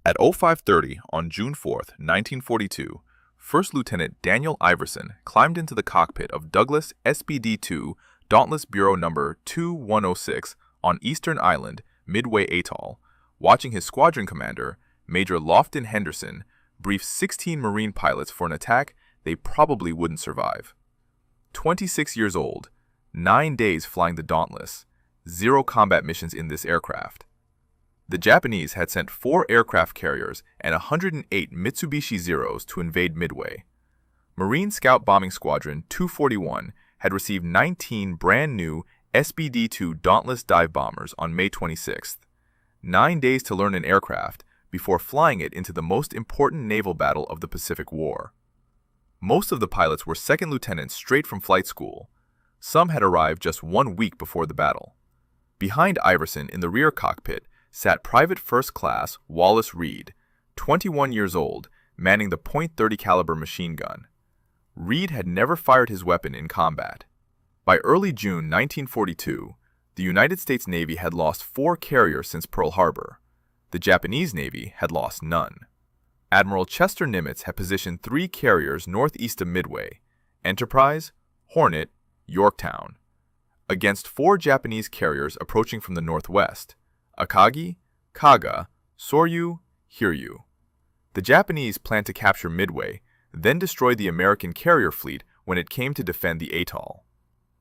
At 05:30 on June 4, 1942, First Lieutenant Daniel Iverson climbed into the cockpit of Douglas SBD-2 Dauntless Bureau Number 2106 on Eastern Island, Midway Atoll, watching his squadron commander, Major Lofton Henderson, brief 16 Marine pilots for an attack they probably wouldn't survive. 26 years old, 9 days flying the Dauntless, 0 combat missions in this aircraft. The Japanese had sent 4 aircraft carriers and 108 Mitsubishi Zeros to invade Midway. Marine Scout Bombing Squadron 241 had received 19 brand new SBD-2 Dauntless dive bombers on May 26th. 9 days to learn an aircraft before flying it into the most important naval battle of the Pacific War. Most of the pilots were second lieutenants straight from flight school. Some had arrived just 1 week before the battle. Behind Iverson in the rear cockpit sat Private First Class Wallace Reid, 21 years old, manning the .30 caliber machine gun. Reid had never fired his weapon in combat. By early June 1942, the United States Navy had lost 4 carriers since Pearl Harbor. The Japanese Navy had lost none. Admiral Chester Nimitz had positioned 3 carriers northeast of Midway: Enterprise, Hornet, Yorktown, against 4 Japanese carriers approaching from the northwest: Akagi, Kaga, Soryu, Hiryu. The Japanese planned to capture Midway, then destroy the American carrier fleet when it came to defend the atoll.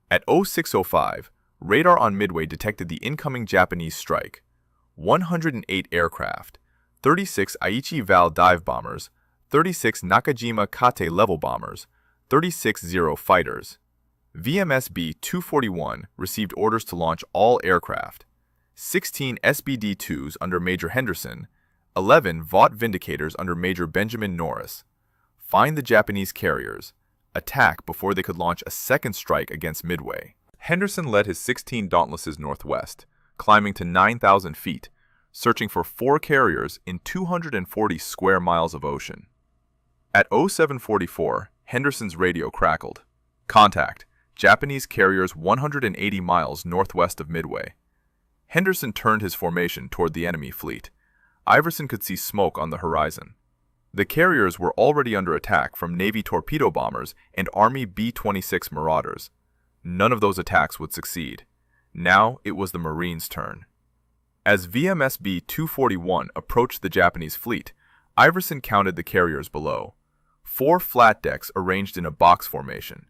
At 06:05, radar on Midway detected the incoming Japanese strike: 108 aircraft, 36 Aichi Val dive bombers, 36 Nakajima Kate level bombers, 36 Zero fighters. VMS B-241 received orders to launch all aircraft: 16 SBD-2s under Major Henderson, 11 Vought Vindicators under Major Benjamin Norris. Find the Japanese carriers. Attack before they could launch a second strike against Midway. Henderson led his 16 Dauntlesses northwest, climbing to 9,000 feet, searching for 4 carriers in 240 square miles of ocean. At 07:44, Henderson's radio crackled. Contact: Japanese carriers 180 miles northwest of Midway. Henderson turned his formation toward the enemy fleet. Iverson could see smoke on the horizon. The carriers were already under attack from Navy torpedo bombers and Army B-26 Marauders. None of those attacks would succeed. Now it was the Marines' turn. As VMS B-241 approached the Japanese fleet, Iverson counted the carriers below. 4 flat decks arranged in a box formation.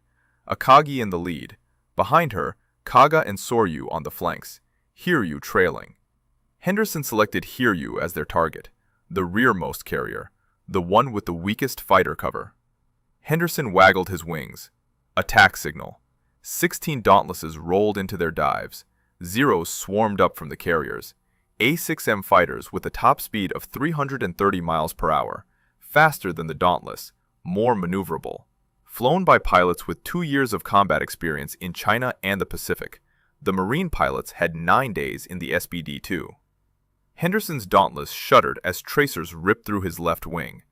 Akagi in the lead. Behind her, Kaga and Soryu on the flanks. Hiryu trailing. Henderson selected Hiryu as their target, the rearmost carrier, the one with the weakest fighter cover. Henderson waggled his wings. Attack signal. 16 Dauntlesses rolled into their dives. Zeros swarmed up from the carriers. A-6M fighters with a top speed of 330 miles per hour, faster than the Dauntless, more maneuverable. Flown by pilots with 2 years of combat experience in China and the Pacific, the Marine pilots had 9 days in the SBD-2. Henderson's Dauntless shuddered as tracers ripped through his left wing.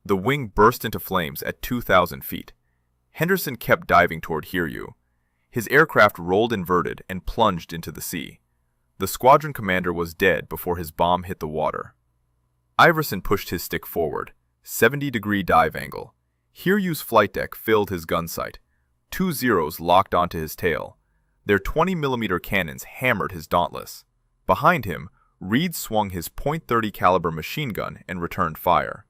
The wing burst into flames at 2,000 feet. Henderson kept diving toward Hiryu. His aircraft rolled inverted and plunged into the sea. The squadron commander was dead before his bomb hit the water. Iverson pushed his stick forward, 70-degree dive angle. Hiryu's flight deck filled his gun sight. 2 Zeros locked onto his tail. Their 20mm cannons hammered his Dauntless. Behind him, Reid swung his .30 caliber machine gun and returned fire.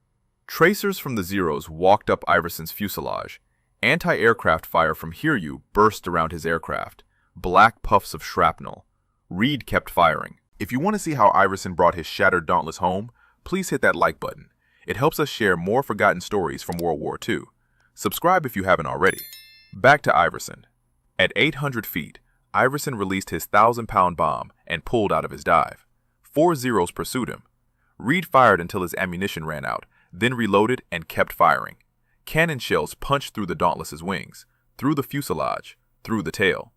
Tracers from the Zeros walked up Iverson's fuselage. Anti-aircraft fire from Hiryu burst around his aircraft. Black puffs of shrapnel. Reid kept firing. If you want to see how Iverson brought his shattered Dauntless home, please hit that like button. It helps us share more forgotten stories from World War II. Subscribe if you haven't already. Back to Iverson. At 800 feet, Iverson released his 1,000-pound bomb and pulled out of his dive. 4 Zeros pursued him. Reid fired until his ammunition ran out, then reloaded and kept firing. Cannon shells punched through the Dauntless's wings, through the fuselage, through the tail.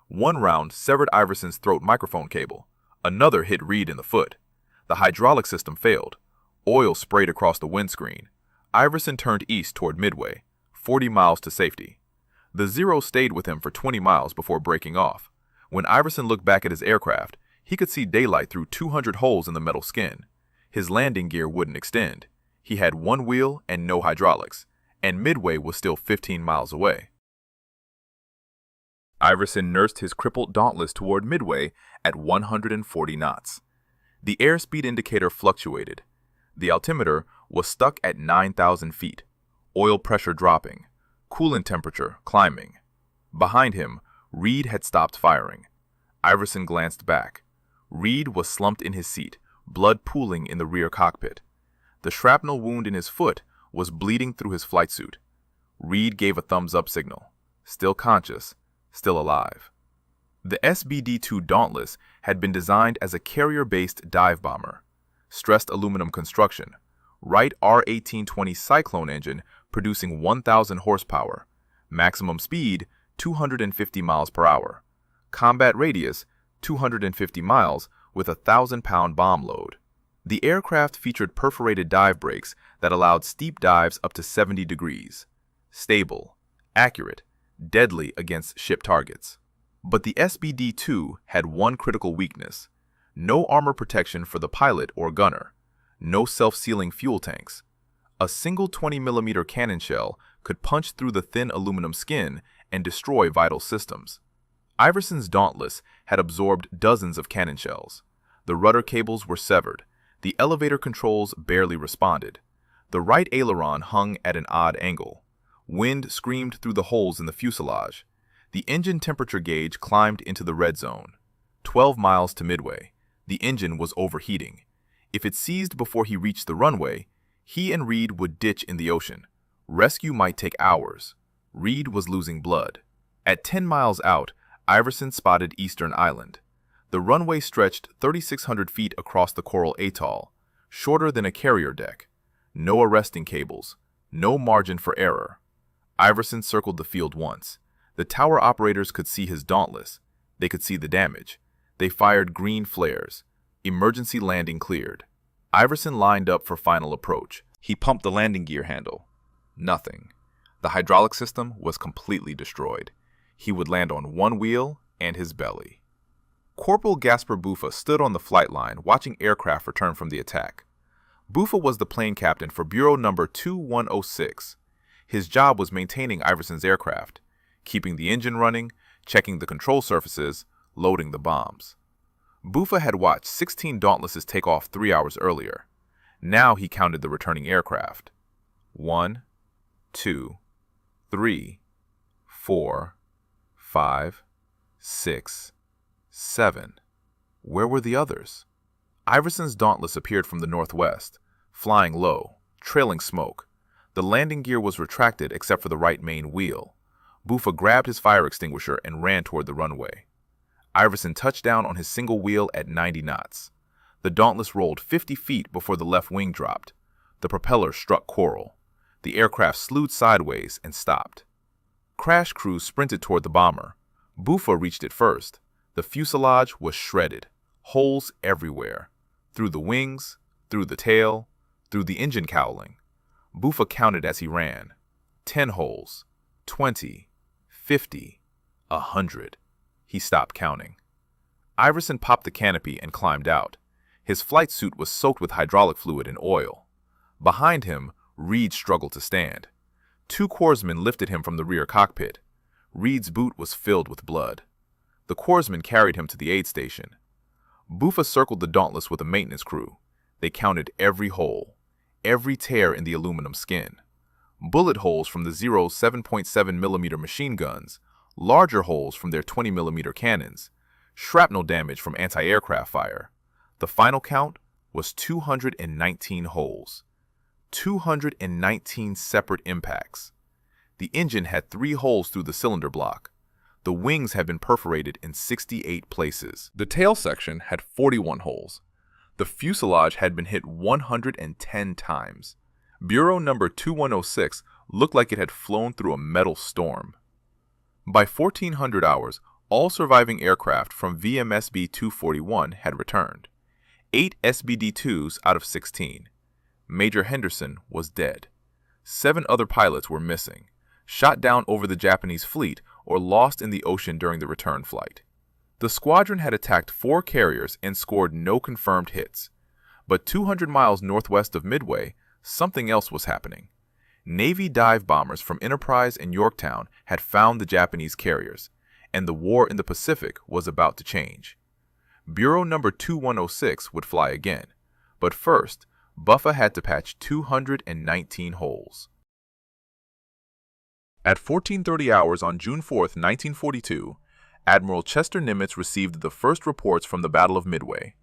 1 round severed Iverson's throat microphone cable. Another hit Reid in the foot. The hydraulic system failed. Oil sprayed across the windscreen. Iverson turned east toward Midway, 40 miles to safety. The Zero stayed with him for 20 miles before breaking off. When Iverson looked back at his aircraft, he could see daylight through 200 holes in the metal skin. His landing gear wouldn't extend. He had one wheel and no hydraulics, and Midway was still 15 miles away. Iverson nursed his crippled Dauntless toward Midway at 140 knots. The airspeed indicator fluctuated. The altimeter was stuck at 9,000 feet, oil pressure dropping, coolant temperature climbing. Behind him, Reid had stopped firing. Iverson glanced back. Reid was slumped in his seat, blood pooling in the rear cockpit. The shrapnel wound in his foot was bleeding through his flight suit. Reid gave a thumbs-up signal. Still conscious, still alive. The SBD-2 Dauntless had been designed as a carrier-based dive bomber. Stressed aluminum construction, Wright R-1820 Cyclone engine producing 1,000 horsepower, maximum speed 250 miles per hour, combat radius 250 miles with a 1,000-pound bomb load. The aircraft featured perforated dive brakes that allowed steep dives up to 70 degrees. Stable, accurate, deadly against ship targets. But the SBD-2 had one critical weakness: no armor protection for the pilot or gunner, no self-sealing fuel tanks. A single 20mm cannon shell could punch through the thin aluminum skin and destroy vital systems. Iverson's Dauntless had absorbed dozens of cannon shells. The rudder cables were severed. The elevator controls barely responded. The right aileron hung at an odd angle. Wind screamed through the holes in the fuselage. The engine temperature gauge climbed into the red zone. 12 miles to Midway. The engine was overheating. If it seized before he reached the runway, he and Reid would ditch in the ocean. Rescue might take hours. Reid was losing blood. At 10 miles out, Iverson spotted Eastern Island. The runway stretched 3,600 feet across the coral atoll, shorter than a carrier deck. No arresting cables, no margin for error. Iverson circled the field once. The tower operators could see his Dauntless. They could see the damage. They fired green flares. Emergency landing cleared. Iverson lined up for final approach. He pumped the landing gear handle. Nothing. The hydraulic system was completely destroyed. He would land on one wheel and his belly. Corporal Gasper Buffa stood on the flight line watching aircraft return from the attack. Buffa was the plane captain for Bureau Number 2106. His job was maintaining Iverson's aircraft, keeping the engine running, checking the control surfaces, loading the bombs. Buffa had watched 16 Dauntlesses take off 3 hours earlier. Now he counted the returning aircraft. 1, 2, 3, 4, 5, 6, 7. Where were the others? Iverson's Dauntless appeared from the northwest, flying low, trailing smoke. The landing gear was retracted except for the right main wheel. Buffa grabbed his fire extinguisher and ran toward the runway. Iverson touched down on his single wheel at 90 knots. The Dauntless rolled 50 feet before the left wing dropped. The propeller struck coral. The aircraft slewed sideways and stopped. Crash crews sprinted toward the bomber. Buffa reached it first. The fuselage was shredded, holes everywhere, through the wings, through the tail, through the engine cowling. Buffa counted as he ran. 10 holes, 20, 50, 100. He stopped counting. Iverson popped the canopy and climbed out. His flight suit was soaked with hydraulic fluid and oil. Behind him, Reid struggled to stand. 2 corpsmen lifted him from the rear cockpit. Reid's boot was filled with blood. The corpsmen carried him to the aid station. Buffa circled the Dauntless with a maintenance crew. They counted every hole, every tear in the aluminum skin. Bullet holes from the Zeros' 7.7mm machine guns, larger holes from their 20mm cannons, shrapnel damage from anti-aircraft fire. The final count was 219 holes. 219 separate impacts. The engine had 3 holes through the cylinder block. The wings had been perforated in 68 places. The tail section had 41 holes. The fuselage had been hit 110 times. Bureau Number 2106 looked like it had flown through a metal storm. By 1400 hours, all surviving aircraft from VMSB-241 had returned. 8 SBD-2s out of 16. Major Henderson was dead. 7 other pilots were missing, shot down over the Japanese fleet or lost in the ocean during the return flight. The squadron had attacked 4 carriers and scored no confirmed hits. But 200 miles northwest of Midway, something else was happening. Navy dive bombers from Enterprise and Yorktown had found the Japanese carriers, and the war in the Pacific was about to change. Bureau Number 2106 would fly again, but first, Buffa had to patch 219 holes. At 14:30 hours on June 4, 1942, Admiral Chester Nimitz received the first reports from the Battle of Midway.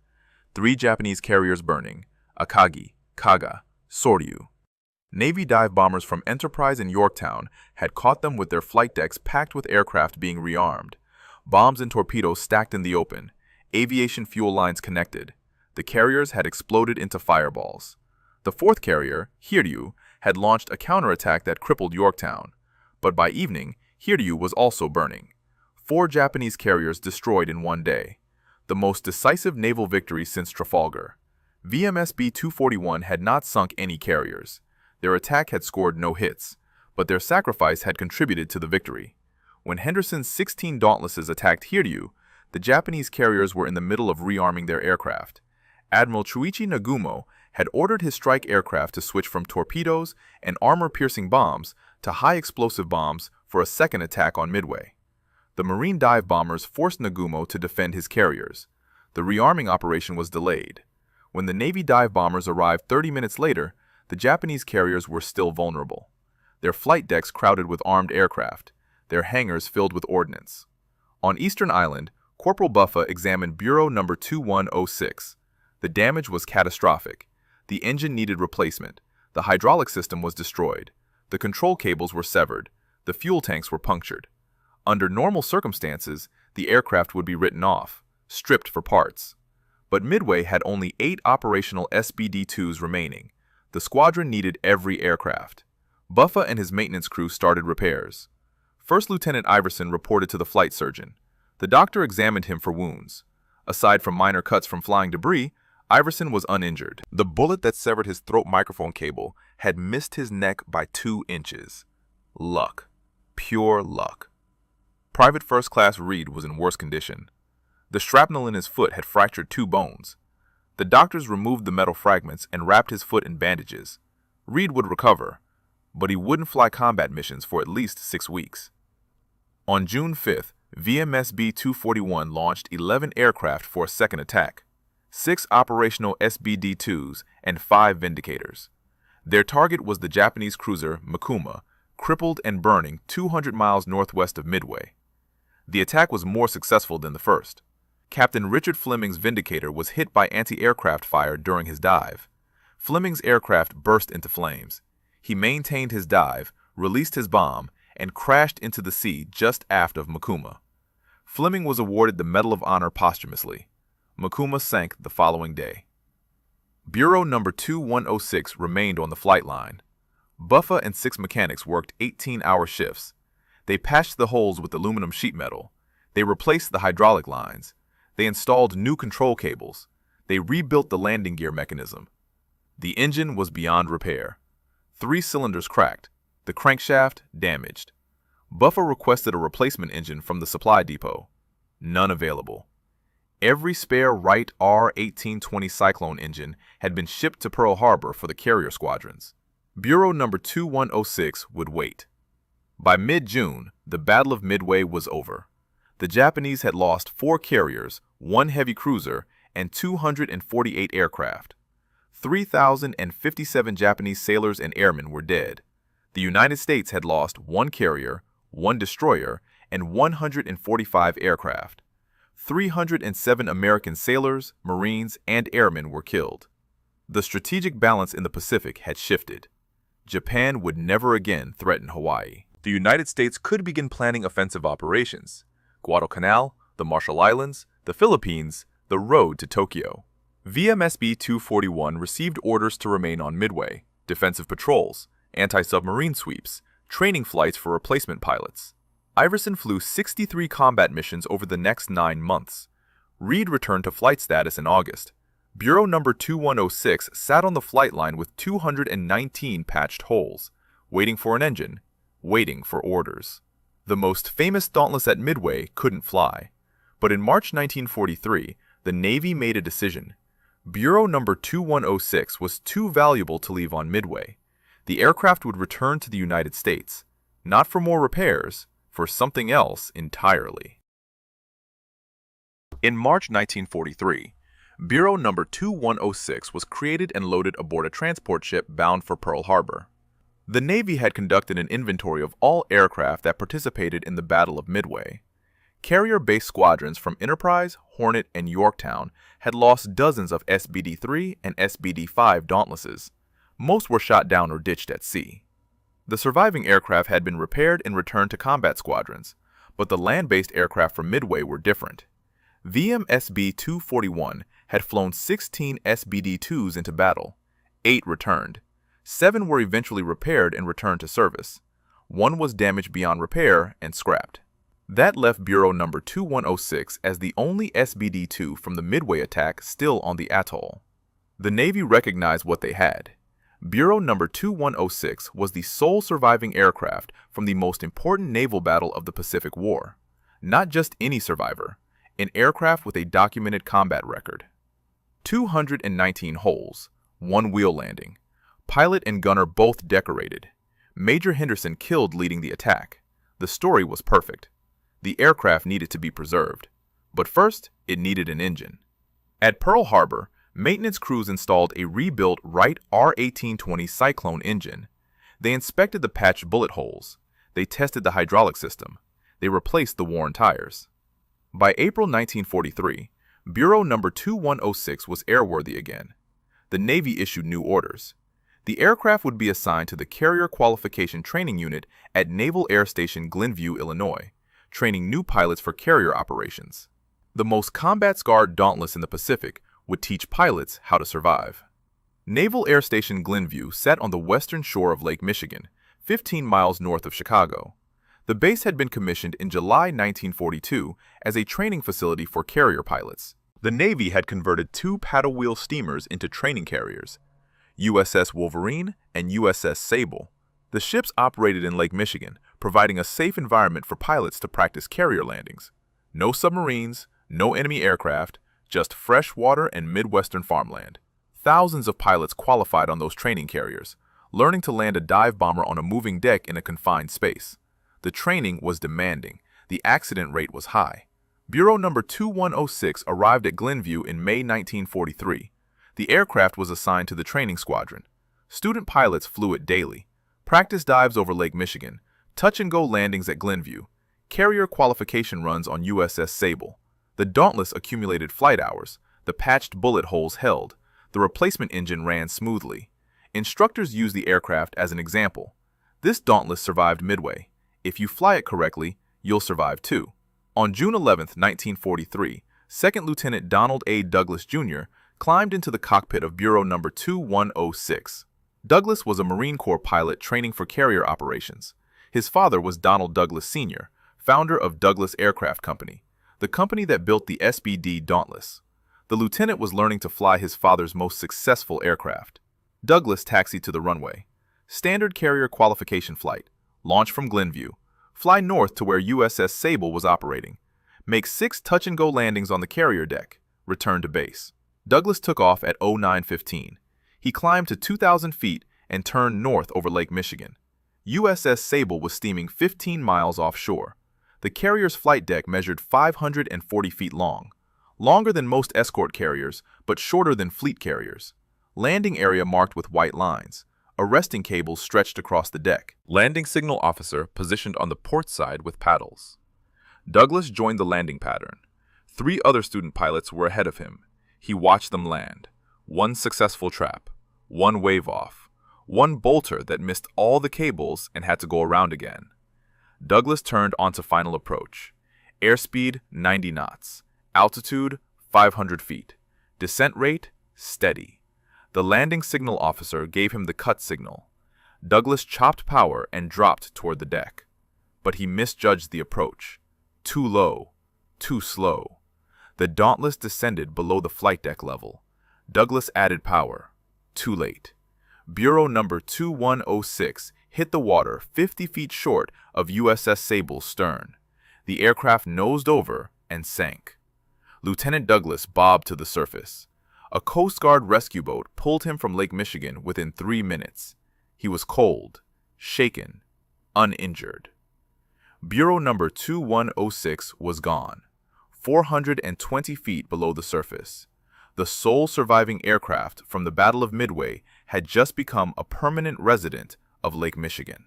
3 Japanese carriers burning: Akagi, Kaga, Soryu. Navy dive bombers from Enterprise and Yorktown had caught them with their flight decks packed with aircraft being rearmed, bombs and torpedoes stacked in the open, aviation fuel lines connected. The carriers had exploded into fireballs. The 4th carrier, Hiryu, had launched a counterattack that crippled Yorktown. But by evening, Hiryu was also burning. 4 Japanese carriers destroyed in one day. The most decisive naval victory since Trafalgar. SBD-2 had not sunk any carriers. Their attack had scored no hits, but their sacrifice had contributed to the victory. When Henderson's 16 Dauntlesses attacked Hiryu, the Japanese carriers were in the middle of rearming their aircraft. Admiral Chuichi Nagumo had ordered his strike aircraft to switch from torpedoes and armor-piercing bombs to high-explosive bombs for a second attack on Midway. The Marine dive bombers forced Nagumo to defend his carriers. The rearming operation was delayed. When the Navy dive bombers arrived 30 minutes later, the Japanese carriers were still vulnerable. Their flight decks crowded with armed aircraft, their hangars filled with ordnance. On Eastern Island, Corporal Buffa examined Bureau Number 2106. The damage was catastrophic. The engine needed replacement. The hydraulic system was destroyed. The control cables were severed. The fuel tanks were punctured. Under normal circumstances, the aircraft would be written off, stripped for parts. But Midway had only 8 operational SBD-2s remaining. The squadron needed every aircraft. Buffa and his maintenance crew started repairs. First Lieutenant Iverson reported to the flight surgeon. The doctor examined him for wounds. Aside from minor cuts from flying debris, Iverson was uninjured. The bullet that severed his throat microphone cable had missed his neck by 2 inches. Luck. Pure luck. Private First Class Reid was in worse condition. The shrapnel in his foot had fractured 2 bones. The doctors removed the metal fragments and wrapped his foot in bandages. Reid would recover, but he wouldn't fly combat missions for at least 6 weeks. On June 5th, SBD-2 launched 11 aircraft for a second attack, 6 operational SBD-2s and 5 Vindicators. Their target was the Japanese cruiser Mikuma, crippled and burning 200 miles northwest of Midway. The attack was more successful than the first. Captain Richard Fleming's Vindicator was hit by anti-aircraft fire during his dive. Fleming's aircraft burst into flames. He maintained his dive, released his bomb, and crashed into the sea just aft of Mikuma. Fleming was awarded the Medal of Honor posthumously. Mikuma sank the following day. Bureau Number 2106 remained on the flight line. Buffa and 6 mechanics worked 18-hour shifts. They patched the holes with aluminum sheet metal. They replaced the hydraulic lines. They installed new control cables. They rebuilt the landing gear mechanism. The engine was beyond repair. 3 cylinders cracked. The crankshaft damaged. Buffa requested a replacement engine from the supply depot. None available. Every spare Wright R-1820 Cyclone engine had been shipped to Pearl Harbor for the carrier squadrons. Bureau Number 2106 would wait. By mid-June, the Battle of Midway was over. The Japanese had lost 4 carriers, 1 heavy cruiser, and 248 aircraft. 3,057 Japanese sailors and airmen were dead. The United States had lost 1 carrier, 1 destroyer, and 145 aircraft. 307 American sailors, Marines, and airmen were killed. The strategic balance in the Pacific had shifted. Japan would never again threaten Hawaii. The United States could begin planning offensive operations. Guadalcanal, the Marshall Islands, the Philippines, the road to Tokyo. SBD-2 received orders to remain on Midway, defensive patrols, anti-submarine sweeps, training flights for replacement pilots. Iverson flew 63 combat missions over the next 9 months. Reid returned to flight status in August. Bureau Number 2106 sat on the flight line with 219 patched holes, waiting for an engine, waiting for orders. The most famous Dauntless at Midway couldn't fly. But in March 1943, the Navy made a decision. Bureau Number 2106 was too valuable to leave on Midway. The aircraft would return to the United States, not for more repairs, for something else entirely. In March 1943, Bureau Number 2106 was created and loaded aboard a transport ship bound for Pearl Harbor. The Navy had conducted an inventory of all aircraft that participated in the Battle of Midway. Carrier-based squadrons from Enterprise, Hornet, and Yorktown had lost dozens of SBD-3 and SBD-5 Dauntlesses. Most were shot down or ditched at sea. The surviving aircraft had been repaired and returned to combat squadrons, but the land-based aircraft from Midway were different. VMSB-241 had flown 16 SBD-2s into battle. 8 returned. 7 were eventually repaired and returned to service. 1 was damaged beyond repair and scrapped. That left Bureau Number 2106 as the only SBD-2 from the Midway attack still on the atoll. The Navy recognized what they had. Bureau Number 2106 was the sole surviving aircraft from the most important naval battle of the Pacific War. Not just any survivor, an aircraft with a documented combat record. 219 holes, 1 wheel landing. Pilot and gunner both decorated. Major Henderson killed leading the attack. The story was perfect. The aircraft needed to be preserved. But first, it needed an engine. At Pearl Harbor, maintenance crews installed a rebuilt Wright R-1820 Cyclone engine. They inspected the patched bullet holes. They tested the hydraulic system. They replaced the worn tires. By April 1943, Bureau Number 2106 was airworthy again. The Navy issued new orders. The aircraft would be assigned to the Carrier Qualification Training Unit at Naval Air Station Glenview, Illinois, training new pilots for carrier operations. The most combat-scarred Dauntless in the Pacific would teach pilots how to survive. Naval Air Station Glenview sat on the western shore of Lake Michigan, 15 miles north of Chicago. The base had been commissioned in July 1942 as a training facility for carrier pilots. The Navy had converted 2 paddle-wheel steamers into training carriers, USS Wolverine and USS Sable. The ships operated in Lake Michigan, providing a safe environment for pilots to practice carrier landings. No submarines, no enemy aircraft, just fresh water and Midwestern farmland. Thousands of pilots qualified on those training carriers, learning to land a dive bomber on a moving deck in a confined space. The training was demanding. The accident rate was high. Bureau Number 2106 arrived at Glenview in May 1943. The aircraft was assigned to the training squadron. Student pilots flew it daily. Practice dives over Lake Michigan, touch-and-go landings at Glenview, carrier qualification runs on USS Sable. The Dauntless accumulated flight hours. The patched bullet holes held. The replacement engine ran smoothly. Instructors used the aircraft as an example. This Dauntless survived Midway. If you fly it correctly, you'll survive too. On June 11, 1943, 2nd Lieutenant Donald A. Douglas Jr. climbed into the cockpit of Bureau Number 2106. Douglas was a Marine Corps pilot training for carrier operations. His father was Donald Douglas Sr., founder of Douglas Aircraft Company, the company that built the SBD Dauntless. The lieutenant was learning to fly his father's most successful aircraft. Douglas taxied to the runway. Standard carrier qualification flight. Launch from Glenview. Fly north to where USS Sable was operating. Make 6 touch-and-go landings on the carrier deck. Return to base. Douglas took off at 09:15. He climbed to 2,000 feet and turned north over Lake Michigan. USS Sable was steaming 15 miles offshore. The carrier's flight deck measured 540 feet long, longer than most escort carriers, but shorter than fleet carriers. Landing area marked with white lines. Arresting cables stretched across the deck. Landing signal officer positioned on the port side with paddles. Douglas joined the landing pattern. 3 other student pilots were ahead of him. He watched them land. 1 successful trap, 1 wave off, 1 bolter that missed all the cables and had to go around again. Douglas turned onto final approach. Airspeed 90 knots. Altitude 500 feet. Descent rate steady. The landing signal officer gave him the cut signal. Douglas chopped power and dropped toward the deck. But he misjudged the approach. Too low. Too slow. The Dauntless descended below the flight deck level. Douglas added power. Too late. Bureau Number 2106 hit the water 50 feet short of USS Sable's stern. The aircraft nosed over and sank. Lieutenant Douglas bobbed to the surface. A Coast Guard rescue boat pulled him from Lake Michigan within 3 minutes. He was cold, shaken, uninjured. Bureau number 2106 was gone, 420 feet below the surface. The sole surviving aircraft from the Battle of Midway had just become a permanent resident of Lake Michigan.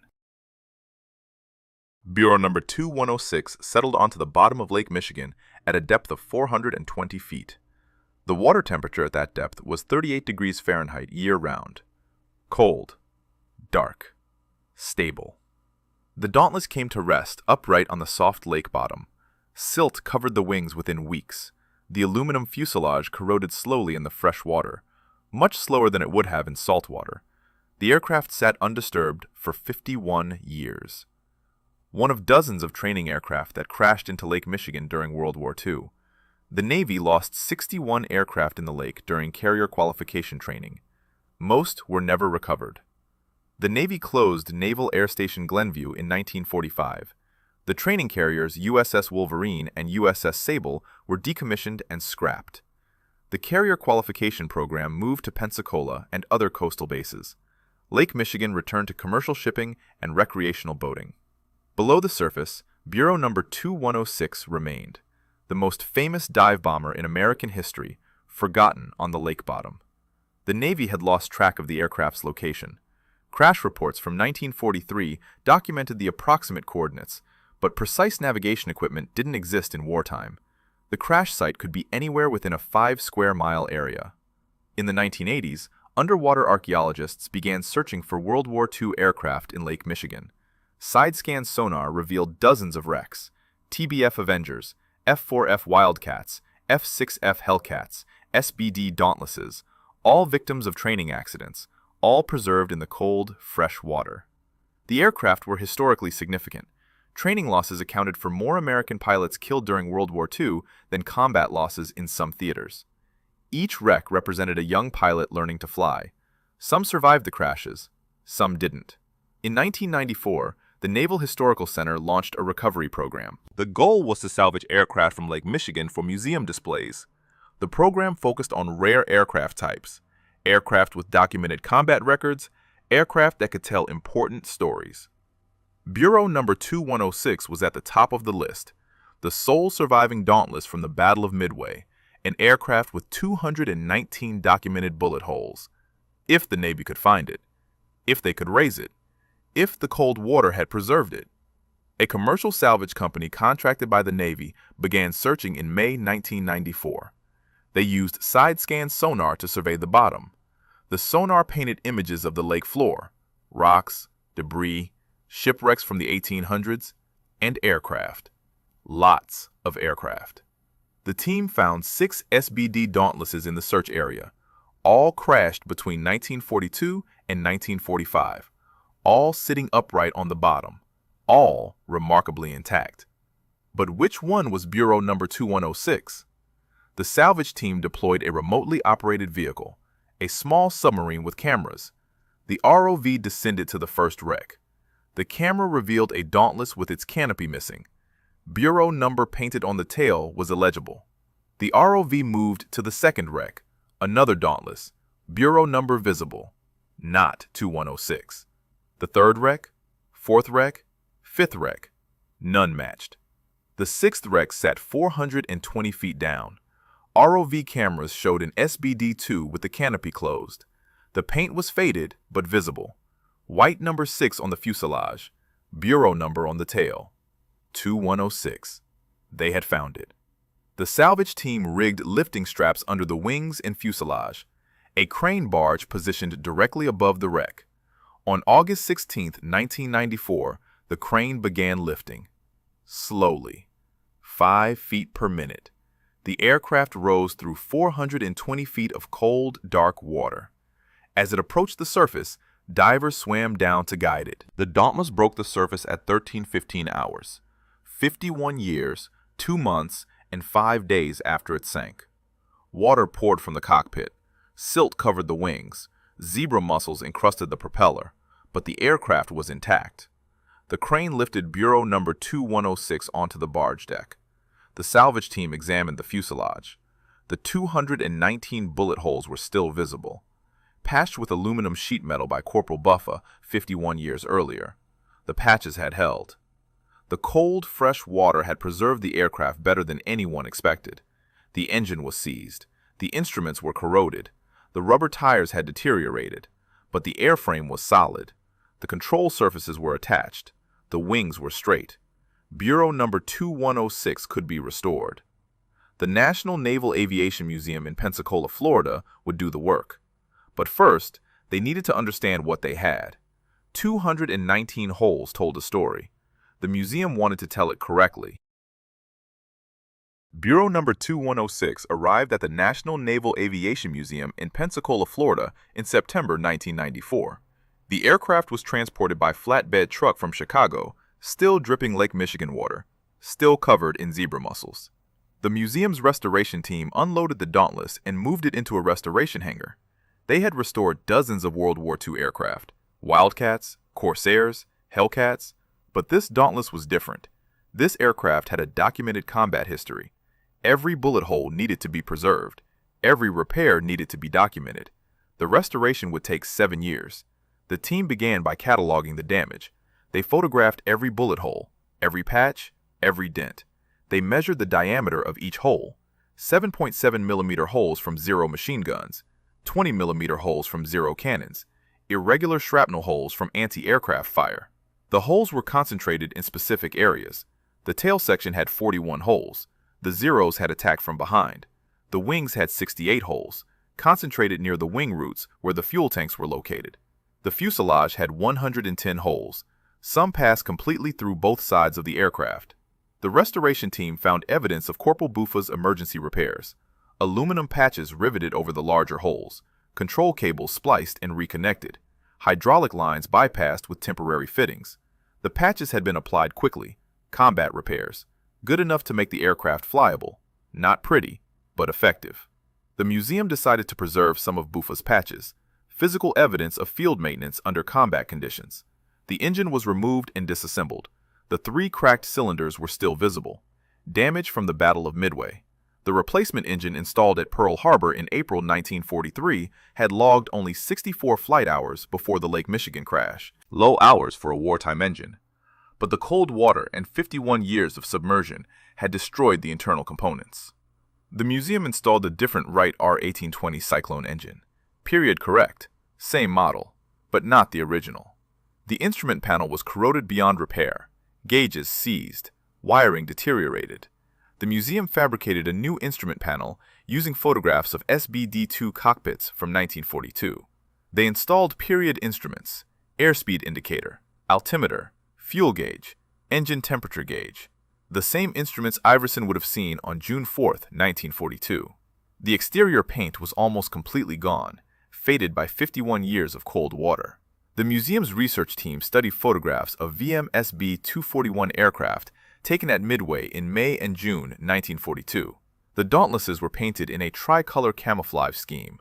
Bureau number 2106 settled onto the bottom of Lake Michigan at a depth of 420 feet. The water temperature at that depth was 38 degrees Fahrenheit year-round. Cold, dark, stable. The Dauntless came to rest upright on the soft lake bottom. Silt covered the wings within weeks. The aluminum fuselage corroded slowly in the fresh water, much slower than it would have in salt water. The aircraft sat undisturbed for 51 years. One of dozens of training aircraft that crashed into Lake Michigan during World War II. The Navy lost 61 aircraft in the lake during carrier qualification training. Most were never recovered. The Navy closed Naval Air Station Glenview in 1945. The training carriers USS Wolverine and USS Sable were decommissioned and scrapped. The carrier qualification program moved to Pensacola and other coastal bases. Lake Michigan returned to commercial shipping and recreational boating. Below the surface, Bureau number 2106 remained, the most famous dive bomber in American history, forgotten on the lake bottom. The Navy had lost track of the aircraft's location. Crash reports from 1943 documented the approximate coordinates, but precise navigation equipment didn't exist in wartime. The crash site could be anywhere within a 5-square-mile area. In the 1980s, underwater archaeologists began searching for World War II aircraft in Lake Michigan. Side-scan sonar revealed dozens of wrecks: TBF Avengers, F-4F Wildcats, F-6F Hellcats, SBD Dauntlesses, all victims of training accidents, all preserved in the cold, fresh water. The aircraft were historically significant. Training losses accounted for more American pilots killed during World War II than combat losses in some theaters. Each wreck represented a young pilot learning to fly. Some survived the crashes, some didn't. In 1994, the Naval Historical Center launched a recovery program. The goal was to salvage aircraft from Lake Michigan for museum displays. The program focused on rare aircraft types, aircraft with documented combat records, aircraft that could tell important stories. Bureau number 2106 was at the top of the list, the sole surviving Dauntless from the Battle of Midway, an aircraft with 219 documented bullet holes. If the Navy could find it, if they could raise it, if the cold water had preserved it. A commercial salvage company contracted by the Navy began searching in May 1994. They used side-scan sonar to survey the bottom. The sonar painted images of the lake floor, rocks, debris, shipwrecks from the 1800s, and aircraft. Lots of aircraft. The team found 6 SBD Dauntlesses in the search area. All crashed between 1942 and 1945. All sitting upright on the bottom, all remarkably intact. But which one was Bureau number 2106? The salvage team deployed a remotely operated vehicle, a small submarine with cameras. The ROV descended to the first wreck. The camera revealed a Dauntless with its canopy missing. Bureau number painted on the tail was illegible. The ROV moved to the second wreck, another Dauntless, Bureau number visible, not 2106. The third wreck, fourth wreck, fifth wreck, none matched. The sixth wreck sat 420 feet down. ROV cameras showed an SBD-2 with the canopy closed. The paint was faded but visible. White number 6 on the fuselage, Bureau number on the tail. 2106. They had found it. The salvage team rigged lifting straps under the wings and fuselage. A crane barge positioned directly above the wreck. On August 16, 1994, the crane began lifting. Slowly, 5 feet per minute. The aircraft rose through 420 feet of cold, dark water. As it approached the surface, divers swam down to guide it. The Dauntless broke the surface at 13:15 hours, 51 years, 2 months, and 5 days after it sank. Water poured from the cockpit. Silt covered the wings. Zebra mussels encrusted the propeller, but the aircraft was intact. The crane lifted Bureau number 2106 onto the barge deck. The salvage team examined the fuselage. The 219 bullet holes were still visible, patched with aluminum sheet metal by Corporal Buffa 51 years earlier. The patches had held. The cold, fresh water had preserved the aircraft better than anyone expected. The engine was seized. The instruments were corroded. The rubber tires had deteriorated, but the airframe was solid. The control surfaces were attached. The wings were straight. Bureau Number 2106 could be restored. The National Naval Aviation Museum in Pensacola, Florida, would do the work. But first, they needed to understand what they had. 219 holes told a story. The museum wanted to tell it correctly. Bureau Number 2106 arrived at the National Naval Aviation Museum in Pensacola, Florida in September 1994. The aircraft was transported by flatbed truck from Chicago, still dripping Lake Michigan water, still covered in zebra mussels. The museum's restoration team unloaded the Dauntless and moved it into a restoration hangar. They had restored dozens of World War II aircraft, Wildcats, Corsairs, Hellcats, but this Dauntless was different. This aircraft had a documented combat history. Every bullet hole needed to be preserved. Every repair needed to be documented. The restoration would take 7 years. The team began by cataloging the damage. They photographed every bullet hole, every patch, every dent. They measured the diameter of each hole, 7.7 millimeter holes from Zero machine guns, 20 millimeter holes from Zero cannons, irregular shrapnel holes from anti-aircraft fire. The holes were concentrated in specific areas. The tail section had 41 holes. The Zeros had attacked from behind. The wings had 68 holes, concentrated near the wing roots where the fuel tanks were located. The fuselage had 110 holes. Some passed completely through both sides of the aircraft. The restoration team found evidence of Corporal Buffa's emergency repairs. Aluminum patches riveted over the larger holes, control cables spliced and reconnected, hydraulic lines bypassed with temporary fittings. The patches had been applied quickly, combat repairs, good enough to make the aircraft flyable, not pretty, but effective. The museum decided to preserve some of Buffa's patches, physical evidence of field maintenance under combat conditions. The engine was removed and disassembled. The 3 cracked cylinders were still visible, damage from the Battle of Midway. The replacement engine installed at Pearl Harbor in April 1943 had logged only 64 flight hours before the Lake Michigan crash. Low hours for a wartime engine. But the cold water and 51 years of submersion had destroyed the internal components. The museum installed a different Wright R-1820 Cyclone engine. Period correct, same model, but not the original. The instrument panel was corroded beyond repair, gauges seized, wiring deteriorated. The museum fabricated a new instrument panel using photographs of SBD-2 cockpits from 1942. They installed period instruments, airspeed indicator, altimeter, fuel gauge, engine temperature gauge, the same instruments Iverson would have seen on June 4, 1942. The exterior paint was almost completely gone, faded by 51 years of cold water. The museum's research team studied photographs of VMSB-241 aircraft taken at Midway in May and June 1942. The Dauntlesses were painted in a tricolor camouflage scheme: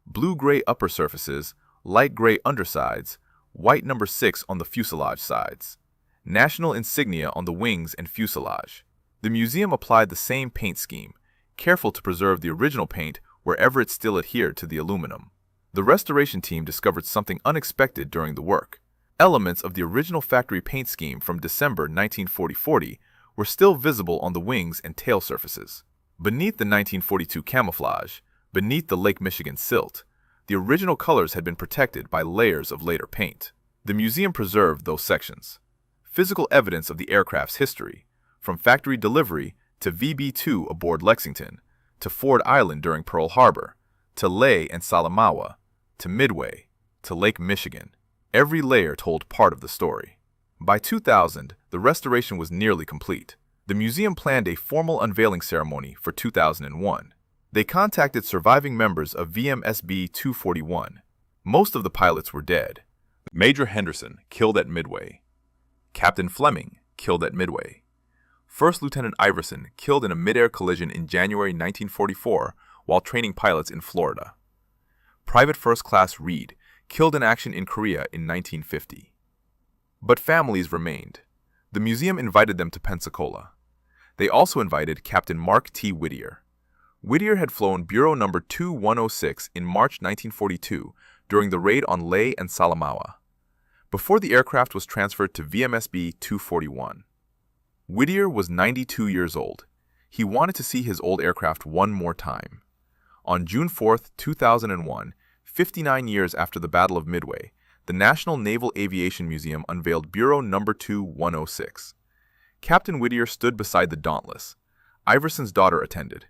blue-gray upper surfaces, light gray undersides, white number 6 on the fuselage sides, national insignia on the wings and fuselage. The museum applied the same paint scheme, careful to preserve the original paint wherever it still adhered to the aluminum. The restoration team discovered something unexpected during the work. Elements of the original factory paint scheme from December 1940 were still visible on the wings and tail surfaces. Beneath the 1942 camouflage, beneath the Lake Michigan silt, the original colors had been protected by layers of later paint. The museum preserved those sections. Physical evidence of the aircraft's history, from factory delivery to VB-2 aboard Lexington, to Ford Island during Pearl Harbor, to Leh and Salamaua, to Midway, to Lake Michigan. Every layer told part of the story. By 2000, the restoration was nearly complete. The museum planned a formal unveiling ceremony for 2001. They contacted surviving members of VMSB-241. Most of the pilots were dead. Major Henderson, killed at Midway. Captain Fleming, killed at Midway. First Lieutenant Iverson, killed in a mid-air collision in January 1944 while training pilots in Florida. Private First Class Reid, killed in action in Korea in 1950. But families remained. The museum invited them to Pensacola. They also invited Captain Mark T. Whittier. Whittier had flown Bureau Number 2106 in March 1942 during the raid on Leh and Salamaua, before the aircraft was transferred to SBD-241. Whittier was 92 years old. He wanted to see his old aircraft one more time. On June 4, 2001, 59 years after the Battle of Midway, the National Naval Aviation Museum unveiled Bureau Number 2106. Captain Whittier stood beside the Dauntless. Iverson's daughter attended.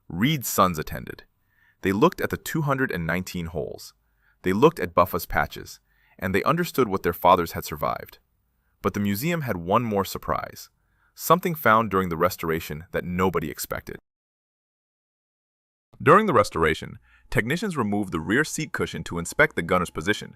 Reid's sons attended. They looked at the 219 holes. They looked at Buffa's patches, and they understood what their fathers had survived. But the museum had one more surprise, something found during the restoration that nobody expected. During the restoration, technicians removed the rear seat cushion to inspect the gunner's position.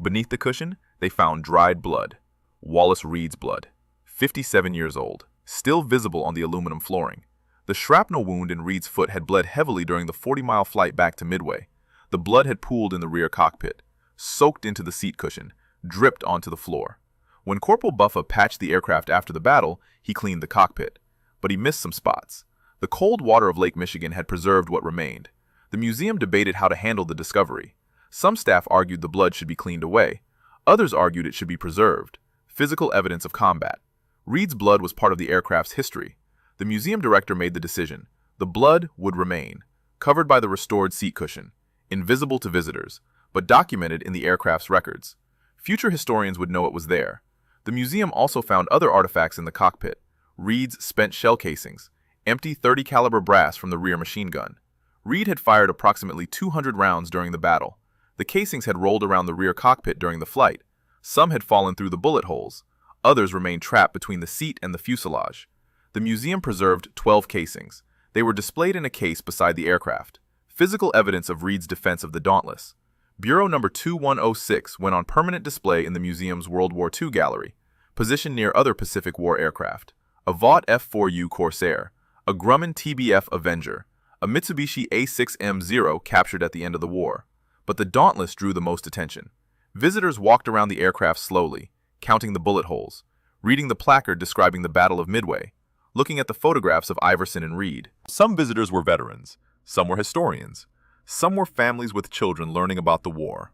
Beneath the cushion, they found dried blood, Wallace Reid's blood, 57 years old, still visible on the aluminum flooring. The shrapnel wound in Reid's foot had bled heavily during the 40-mile flight back to Midway. The blood had pooled in the rear cockpit, soaked into the seat cushion, dripped onto the floor. When Corporal Buffa patched the aircraft after the battle, he cleaned the cockpit, but he missed some spots. The cold water of Lake Michigan had preserved what remained. The museum debated how to handle the discovery. Some staff argued the blood should be cleaned away. Others argued it should be preserved. Physical evidence of combat. Reid's blood was part of the aircraft's history. The museum director made the decision. The blood would remain, covered by the restored seat cushion, invisible to visitors, but documented in the aircraft's records. Future historians would know it was there. The museum also found other artifacts in the cockpit. Reid's spent shell casings, empty .30 caliber brass from the rear machine gun. Reid had fired approximately 200 rounds during the battle. The casings had rolled around the rear cockpit during the flight. Some had fallen through the bullet holes. Others remained trapped between the seat and the fuselage. The museum preserved 12 casings. They were displayed in a case beside the aircraft. Physical evidence of Reid's defense of the Dauntless. Bureau Number 2106 went on permanent display in the museum's World War II gallery, positioned near other Pacific War aircraft. A Vought F-4U Corsair, a Grumman TBF Avenger, a Mitsubishi A6M Zero captured at the end of the war. But the Dauntless drew the most attention. Visitors walked around the aircraft slowly, counting the bullet holes, reading the placard describing the Battle of Midway, looking at the photographs of Iverson and Reid. Some visitors were veterans, some were historians, some were families with children learning about the war.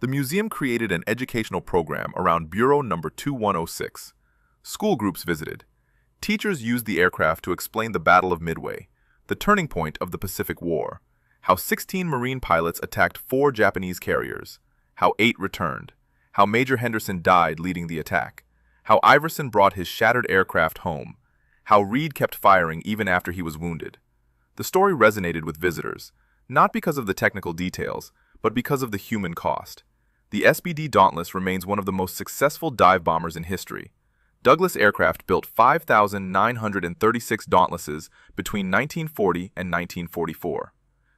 The museum created an educational program around Bureau Number 2106. School groups visited. Teachers used the aircraft to explain the Battle of Midway, the turning point of the Pacific War, how 16 Marine pilots attacked 4 Japanese carriers, how 8 returned, how Major Henderson died leading the attack, how Iverson brought his shattered aircraft home, how Reid kept firing even after he was wounded. The story resonated with visitors, not because of the technical details, but because of the human cost. The SBD Dauntless remains one of the most successful dive bombers in history. Douglas Aircraft built 5,936 Dauntlesses between 1940 and 1944.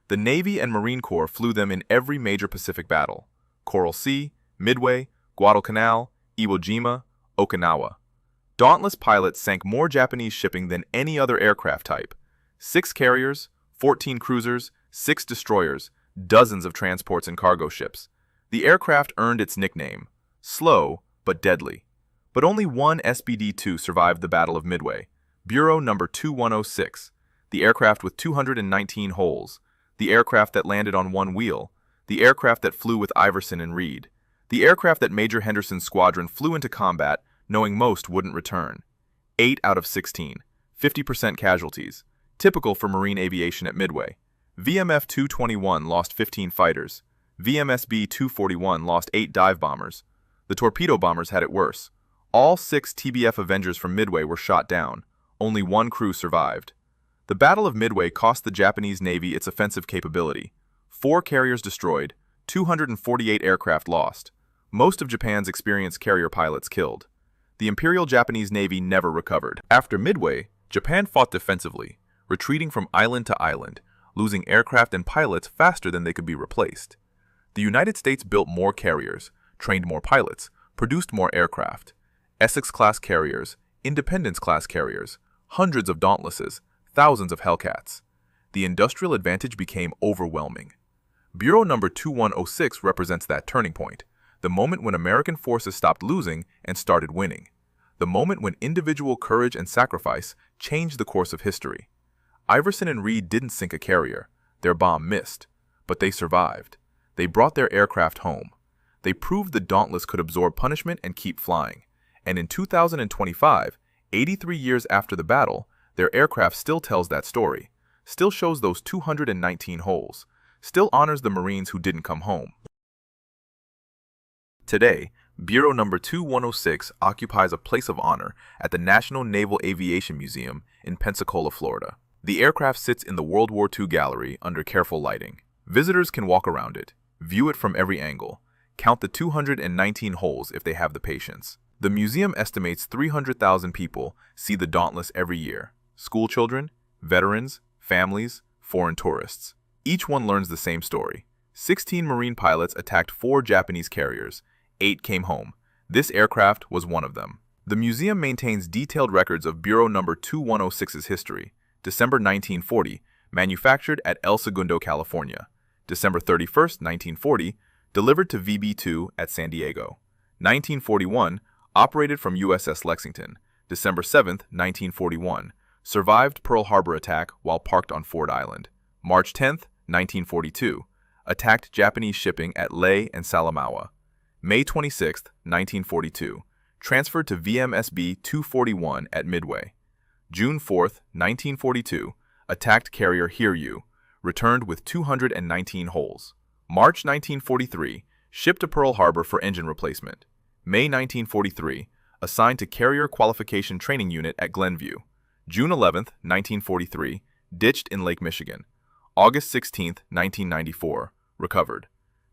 The Navy and Marine Corps flew them in every major Pacific battle: Coral Sea, Midway, Guadalcanal, Iwo Jima, Okinawa. Dauntless pilots sank more Japanese shipping than any other aircraft type. 6 carriers, 14 cruisers, 6 destroyers, dozens of transports and cargo ships. The aircraft earned its nickname, slow but deadly. But only one SBD-2 survived the Battle of Midway, Bureau Number 2106, the aircraft with 219 holes, the aircraft that landed on one wheel, the aircraft that flew with Iverson and Reid, the aircraft that Major Henderson's squadron flew into combat knowing most wouldn't return. 8 out of 16, 50% casualties, typical for Marine aviation at Midway. VMF-221 lost 15 fighters. VMSB-241 lost 8 dive bombers. The torpedo bombers had it worse. All 6 TBF Avengers from Midway were shot down. Only 1 crew survived. The Battle of Midway cost the Japanese Navy its offensive capability. 4 carriers destroyed, 248 aircraft lost. Most of Japan's experienced carrier pilots killed. The Imperial Japanese Navy never recovered. After Midway, Japan fought defensively, retreating from island to island, losing aircraft and pilots faster than they could be replaced. The United States built more carriers, trained more pilots, produced more aircraft. Essex-class carriers, Independence-class carriers, hundreds of Dauntlesses, thousands of Hellcats. The industrial advantage became overwhelming. Bureau Number 2106 represents that turning point, the moment when American forces stopped losing and started winning, the moment when individual courage and sacrifice changed the course of history. Iverson and Reid didn't sink a carrier. Their bomb missed, but they survived. They brought their aircraft home. They proved the Dauntless could absorb punishment and keep flying. And in 2025, 83 years after the battle, their aircraft still tells that story, still shows those 219 holes, still honors the Marines who didn't come home. Today, Bureau Number 2106 occupies a place of honor at the National Naval Aviation Museum in Pensacola, Florida. The aircraft sits in the World War II gallery under careful lighting. Visitors can walk around it, view it from every angle, count the 219 holes if they have the patience. The museum estimates 300,000 people see the Dauntless every year. School children, veterans, families, foreign tourists. Each one learns the same story. 16 Marine pilots attacked 4 Japanese carriers. 8 came home. This aircraft was one of them. The museum maintains detailed records of Bureau Number 2106's history. December 1940, manufactured at El Segundo, California. December 31, 1940, delivered to VB-2 at San Diego. 1941, operated from USS Lexington. December 7, 1941, survived Pearl Harbor attack while parked on Ford Island. March 10, 1942, attacked Japanese shipping at Leh and Salamaua. May 26, 1942, transferred to VMSB-241 at Midway. June 4, 1942, attacked carrier Hiryu, returned with 219 holes. March 1943, shipped to Pearl Harbor for engine replacement. May 1943, assigned to Carrier Qualification Training Unit at Glenview. June 11, 1943, ditched in Lake Michigan. August 16, 1994, recovered.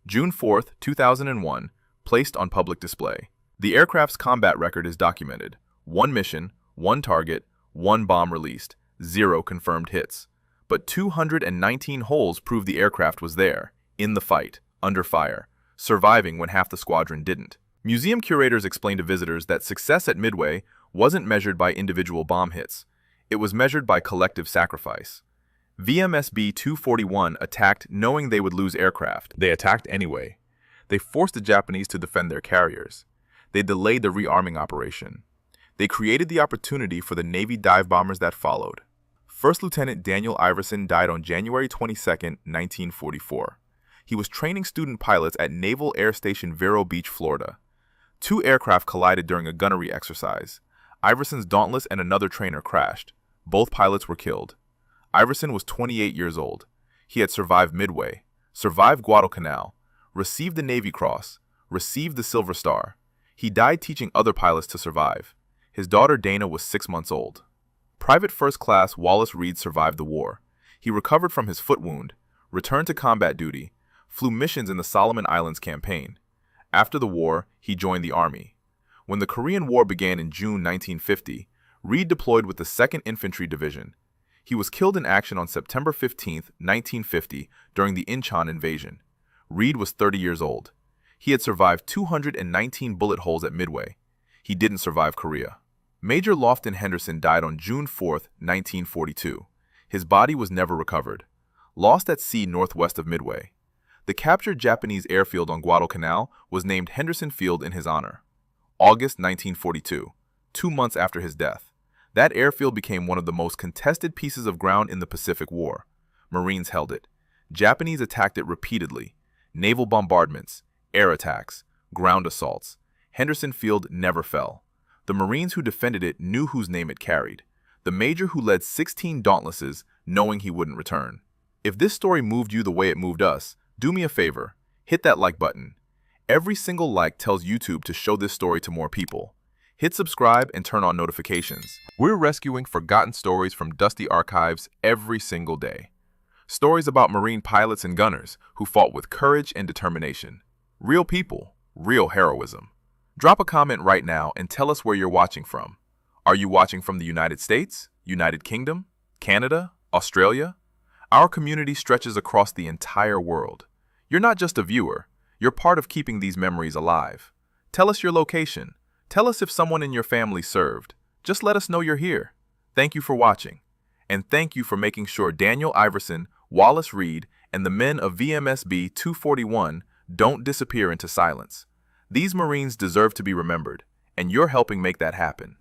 June 4, 2001, placed on public display. The aircraft's combat record is documented. 1 mission, 1 target, 1 bomb released, 0 confirmed hits. But 219 holes prove the aircraft was there, in the fight, under fire, surviving when half the squadron didn't. Museum curators explained to visitors that success at Midway wasn't measured by individual bomb hits. It was measured by collective sacrifice. VMSB-241 attacked knowing they would lose aircraft. They attacked anyway. They forced the Japanese to defend their carriers. They delayed the rearming operation. They created the opportunity for the Navy dive bombers that followed. First Lieutenant Daniel Iverson died on January 22, 1944. He was training student pilots at Naval Air Station Vero Beach, Florida. 2 aircraft collided during a gunnery exercise. Iverson's Dauntless and another trainer crashed. Both pilots were killed. Iverson was 28 years old. He had survived Midway, survived Guadalcanal, received the Navy Cross, received the Silver Star. He died teaching other pilots to survive. His daughter Dana was 6 months old. Private First Class Wallace Reid survived the war. He recovered from his foot wound, returned to combat duty, flew missions in the Solomon Islands campaign. After the war, he joined the Army. When the Korean War began in June 1950, Reid deployed with the 2nd Infantry Division. He was killed in action on September 15, 1950, during the Incheon invasion. Reid was 30 years old. He had survived 219 bullet holes at Midway. He didn't survive Korea. Major Lofton Henderson died on June 4, 1942. His body was never recovered. Lost at sea northwest of Midway. The captured Japanese airfield on Guadalcanal was named Henderson Field in his honor. August 1942, 2 months after his death. That airfield became one of the most contested pieces of ground in the Pacific War. Marines held it. Japanese attacked it repeatedly. Naval bombardments, air attacks, ground assaults. Henderson Field never fell. The Marines who defended it knew whose name it carried. The major who led 16 Dauntlesses, knowing he wouldn't return. If this story moved you the way it moved us, do me a favor, hit that like button. Every single like tells YouTube to show this story to more people. Hit subscribe and turn on notifications. We're rescuing forgotten stories from dusty archives every single day. Stories about Marine pilots and gunners who fought with courage and determination. Real people, real heroism. Drop a comment right now and tell us where you're watching from. Are you watching from the United States, United Kingdom, Canada, Australia? Our community stretches across the entire world. You're not just a viewer, you're part of keeping these memories alive. Tell us your location. Tell us if someone in your family served. Just let us know you're here. Thank you for watching. And thank you for making sure Daniel Iverson, Wallace Reid, and the men of VMSB-241 don't disappear into silence. These Marines deserve to be remembered, and you're helping make that happen.